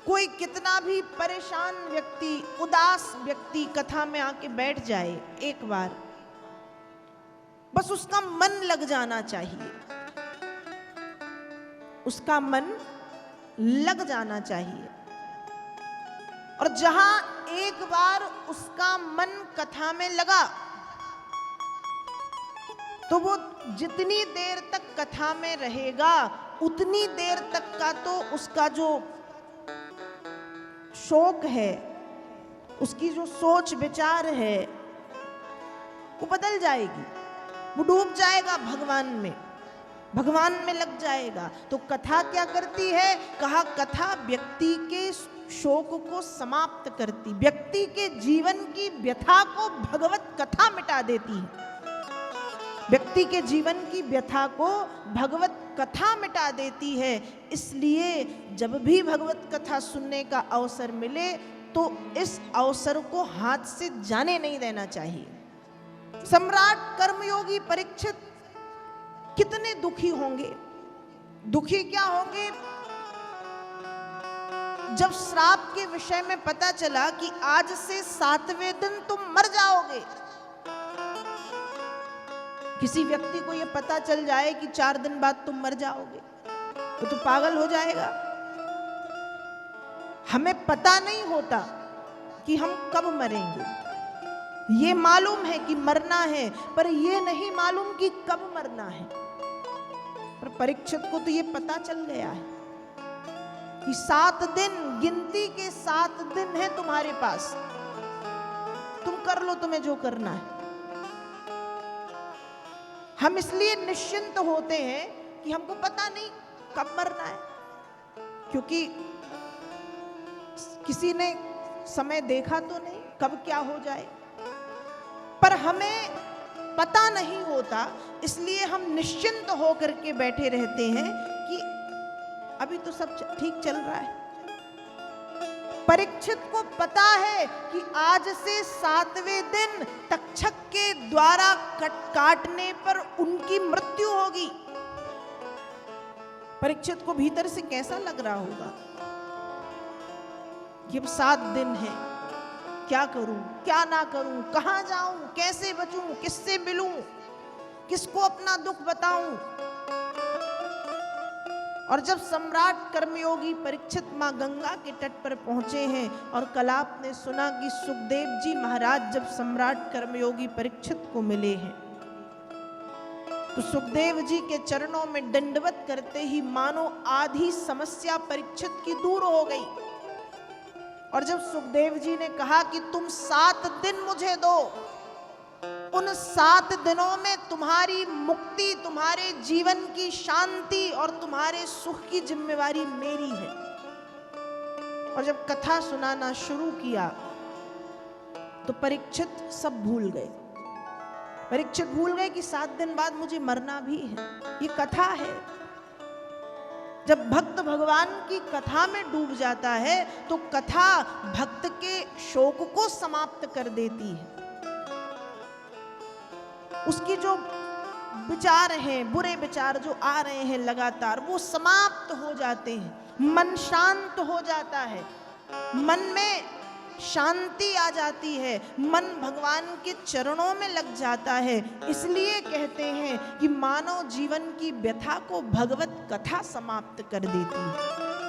कोई कितना भी परेशान व्यक्ति, उदास व्यक्ति कथा में आके बैठ जाए एक बार, बस उसका मन लग जाना चाहिए, उसका मन लग जाना चाहिए। और जहां एक बार उसका मन कथा में लगा तो वो जितनी देर तक कथा में रहेगा उतनी देर तक का तो उसका जो शौक है, उसकी जो सोच विचार है वो बदल जाएगी। वो डूब जाएगा भगवान में लग जाएगा। तो कथा क्या करती है? कहा कथा व्यक्ति के शोक को समाप्त करती, व्यक्ति के जीवन की व्यथा को भगवत कथा मिटा देती है। व्यक्ति के जीवन की व्यथा को भगवत कथा मिटा देती है। इसलिए जब भी भगवत कथा सुनने का अवसर मिले तो इस अवसर को हाथ से जाने नहीं देना चाहिए। सम्राट कर्मयोगी परीक्षित कितने दुखी होंगे। दुखी क्या होंगे? जब श्राप के विषय में पता चला कि आज से 7वें दिन तुम मर जाओगे। किसी व्यक्ति को यह पता चल जाए कि 4 दिन बाद तुम मर जाओगे तो पागल हो जाएगा। हमें पता नहीं होता कि हम कब मरेंगे। ये मालूम है कि मरना है, पर यह नहीं मालूम कि कब मरना है। पर परीक्षित को तो यह पता चल गया है कि 7 दिन, गिनती के 7 दिन है तुम्हारे पास, तुम कर लो तुम्हें जो करना है। हम इसलिए निश्चिंत होते हैं कि हमको पता नहीं कब मरना है, क्योंकि किसी ने समय देखा तो नहीं कब क्या हो जाए। पर हमें पता नहीं होता, इसलिए हम निश्चिंत होकर के बैठे रहते हैं कि अभी तो सब ठीक चल रहा है। परीक्षित को पता है कि आज से 7वें दिन तक्षक के द्वारा काटने पर उनकी मृत्यु होगी। परीक्षित को भीतर से कैसा लग रहा होगा कि अब 7 दिन है, क्या करूं, क्या ना करूं, कहां जाऊं, कैसे बचूं, किससे मिलूं, किसको अपना दुख बताऊं। और जब सम्राट कर्मयोगी परीक्षित मां गंगा के तट पर पहुंचे हैं और कल आपने सुना कि सुखदेव जी महाराज जब सम्राट कर्मयोगी परीक्षित को मिले हैं तो सुखदेव जी के चरणों में दंडवत करते ही मानो आधी समस्या परीक्षित की दूर हो गई। और जब सुखदेव जी ने कहा कि तुम 7 दिन मुझे दो, उन 7 दिनों में तुम्हारी मुक्ति, तुम्हारे जीवन की शांति और तुम्हारे सुख की जिम्मेवारी मेरी है। और जब कथा सुनाना शुरू किया तो परीक्षित सब भूल गए। परीक्षित भूल गए कि 7 दिन बाद मुझे मरना भी है। ये कथा है। जब भक्त भगवान की कथा में डूब जाता है तो कथा भक्त के शोक को समाप्त कर देती है। उसकी जो विचार हैं, बुरे विचार जो आ रहे हैं लगातार, वो समाप्त हो जाते हैं। मन शांत हो जाता है, मन में शांति आ जाती है, मन भगवान के चरणों में लग जाता है। इसलिए कहते हैं कि मानव जीवन की व्यथा को भगवत कथा समाप्त कर देती है।